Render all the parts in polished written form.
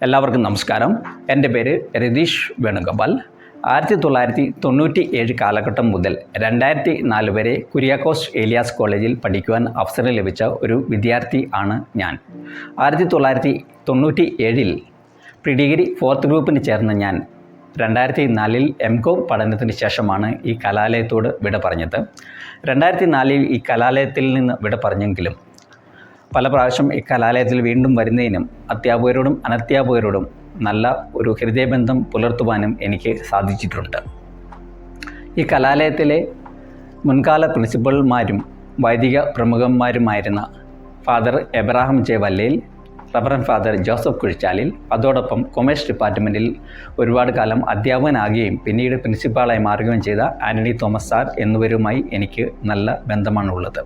എല്ലാവർക്കും നമസ്കാരം. എൻ്റെ പേര് രതീഷ് വേണുഗോപാൽ. 1997 കാലഘട്ടം മുതൽ 2004 വരെ കുര്യാക്കോസ് ഏലിയാസ് കോളേജിൽ പഠിക്കുവാൻ അവസരം ലഭിച്ച ഒരു വിദ്യാർത്ഥി ആണ് ഞാൻ. 1997 പ്രീ ഡിഗ്രി 4th ഗ്രൂപ്പിന് ചേർന്ന ഞാൻ 2004 MCOM പഠനത്തിന് ശേഷമാണ് ഈ കലാലയത്തോട് വിട പറഞ്ഞത്. 2004 ഈ കലാലയത്തിൽ നിന്ന് വിട പറഞ്ഞെങ്കിലും പല പ്രാവശ്യം ഈ കലാലയത്തിൽ വീണ്ടും വരുന്നതിനും അധ്യാപകരോടും അനധ്യാപകരോടും നല്ല ഒരു ഹൃദയബന്ധം പുലർത്തുവാനും എനിക്ക് സാധിച്ചിട്ടുണ്ട്. ഈ കലാലയത്തിലെ മുൻകാല പ്രിൻസിപ്പൽമാരും വൈദിക പ്രമുഖന്മാരുമായിരുന്ന father Abraham J Vallayil, Reverend father Joseph Kuzhichalil, അതോടൊപ്പം കൊമേഴ്സ് ഡിപ്പാർട്ട്മെൻറ്റിൽ ഒരുപാട് കാലം അധ്യാപകനാകുകയും പിന്നീട് പ്രിൻസിപ്പാളായി മാറുകയും ചെയ്ത ആൻ്റണി തോമസ് സാർ എന്നിവരുമായി എനിക്ക് നല്ല ബന്ധമാണുള്ളത്.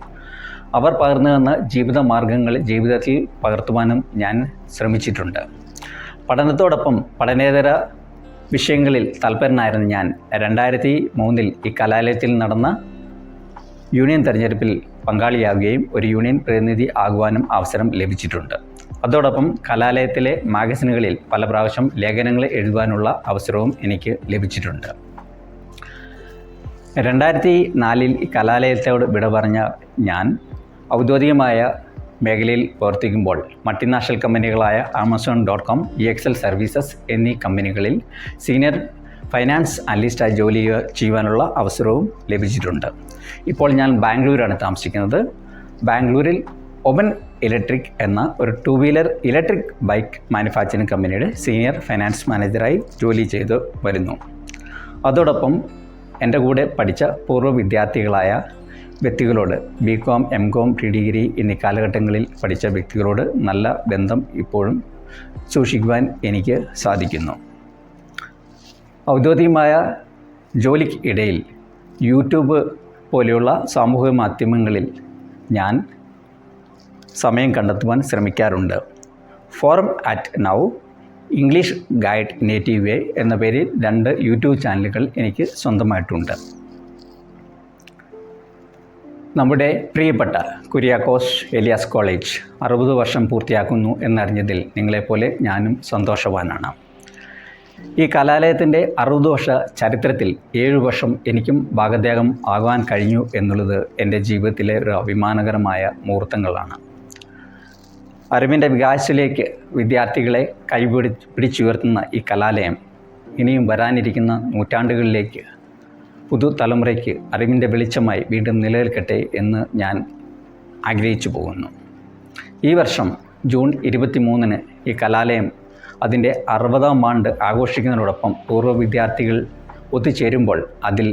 അവർ പകർന്നു തന്ന ജീവിത മാർഗങ്ങൾ ജീവിതത്തിൽ പകർത്തുവാനും ഞാൻ ശ്രമിച്ചിട്ടുണ്ട്. പഠനത്തോടൊപ്പം പഠനേതര വിഷയങ്ങളിൽ തൽപരനായിരുന്ന ഞാൻ 2003 ഈ കലാലയത്തിൽ നടന്ന യൂണിയൻ തെരഞ്ഞെടുപ്പിൽ പങ്കാളിയാവുകയും ഒരു യൂണിയൻ പ്രതിനിധി ആകുവാനും അവസരം ലഭിച്ചിട്ടുണ്ട്. അതോടൊപ്പം കലാലയത്തിലെ മാഗസിനുകളിൽ പല പ്രാവശ്യം ലേഖനങ്ങൾ എഴുതുവാനുള്ള അവസരവും എനിക്ക് ലഭിച്ചിട്ടുണ്ട്. 2004 ഈ കലാലയത്തോട് വിട പറഞ്ഞ ഞാൻ ഔദ്യോഗികമായ മേഖലയിൽ പ്രവർത്തിക്കുമ്പോൾ മൾട്ടിനാഷണൽ കമ്പനികളായ Amazon.com, EXL സർവീസസ് എന്നീ കമ്പനികളിൽ സീനിയർ ഫൈനാൻസ് അനലിസ്റ്റായി ജോലി ചെയ്യുവാനുള്ള അവസരവും ലഭിച്ചിട്ടുണ്ട്. ഇപ്പോൾ ഞാൻ ബാംഗ്ലൂരാണ് താമസിക്കുന്നത്. ബാംഗ്ലൂരിൽ ഒബൻ ഇലക്ട്രിക് എന്ന ഒരു 2 വീലർ ഇലക്ട്രിക് ബൈക്ക് മാനുഫാക്ചറിംഗ് കമ്പനിയുടെ സീനിയർ ഫൈനാൻസ് മാനേജറായി ജോലി ചെയ്തു വരുന്നു. അതോടൊപ്പം എൻ്റെ കൂടെ പഠിച്ച പൂർവ്വ വിദ്യാർത്ഥികളായ വ്യക്തികളോട് BCom, MCom, പ്രീ ഡിഗ്രി എന്നീ കാലഘട്ടങ്ങളിൽ പഠിച്ച വ്യക്തികളോട് നല്ല ബന്ധം ഇപ്പോഴും സൂക്ഷിക്കുവാൻ എനിക്ക് സാധിക്കുന്നു. ഔദ്യോഗികമായ ജോലിക്ക് ഇടയിൽ യൂട്യൂബ് പോലെയുള്ള സാമൂഹിക മാധ്യമങ്ങളിൽ ഞാൻ സമയം കണ്ടെത്തുവാൻ ശ്രമിക്കാറുണ്ട്. Forum at now, English guide native way എന്ന പേരിൽ 2 യൂട്യൂബ് ചാനലുകൾ എനിക്ക് സ്വന്തമായിട്ടുണ്ട്. നമ്മുടെ പ്രിയപ്പെട്ട കുര്യാക്കോസ് ഏലിയാസ് കോളേജ് 60 വർഷം പൂർത്തിയാക്കുന്നു എന്നറിഞ്ഞതിൽ നിങ്ങളെപ്പോലെ ഞാനും സന്തോഷവാനാണ്. ഈ കലാലയത്തിൻ്റെ 60 വർഷ ചരിത്രത്തിൽ 7 വർഷം എനിക്കും ഭാഗത്യാഗം ആകാൻ കഴിഞ്ഞു എന്നുള്ളത് എൻ്റെ ജീവിതത്തിലെ ഒരു അഭിമാനകരമായ മുഹൂർത്തങ്ങളാണ്. അറിവിൻ്റെ വികാസത്തിലേക്ക് വിദ്യാർത്ഥികളെ പിടിച്ചുയർത്തുന്ന ഈ കലാലയം ഇനിയും വരാനിരിക്കുന്ന നൂറ്റാണ്ടുകളിലേക്ക് പുതുതലമുറയ്ക്ക് അറിവിൻ്റെ വെളിച്ചമായി വീണ്ടും നിലനിൽക്കട്ടെ എന്ന് ഞാൻ ആഗ്രഹിച്ചു പോകുന്നു. ഈ വർഷം ജൂൺ 23 ഈ കലാലയം അതിൻ്റെ 60ാം ആണ്ട് ആഘോഷിക്കുന്നതിനോടൊപ്പം പൂർവ്വ വിദ്യാർത്ഥികൾ ഒത്തുചേരുമ്പോൾ അതിൽ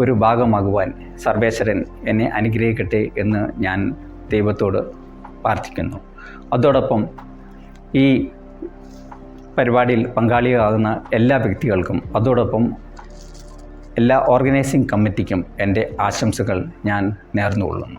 ഒരു ഭാഗമാകുവാൻ സർവേശ്വരൻ എന്നെ അനുഗ്രഹിക്കട്ടെ എന്ന് ഞാൻ ദൈവത്തോട് പ്രാർത്ഥിക്കുന്നു. അതോടൊപ്പം ഈ പരിപാടിയിൽ പങ്കാളിയാകുന്ന എല്ലാ വ്യക്തികൾക്കും അതോടൊപ്പം എല്ലാ ഓർഗനൈസിംഗ് കമ്മിറ്റിക്കും എൻ്റെ ആശംസകൾ ഞാൻ നേർന്നുകൊള്ളുന്നു.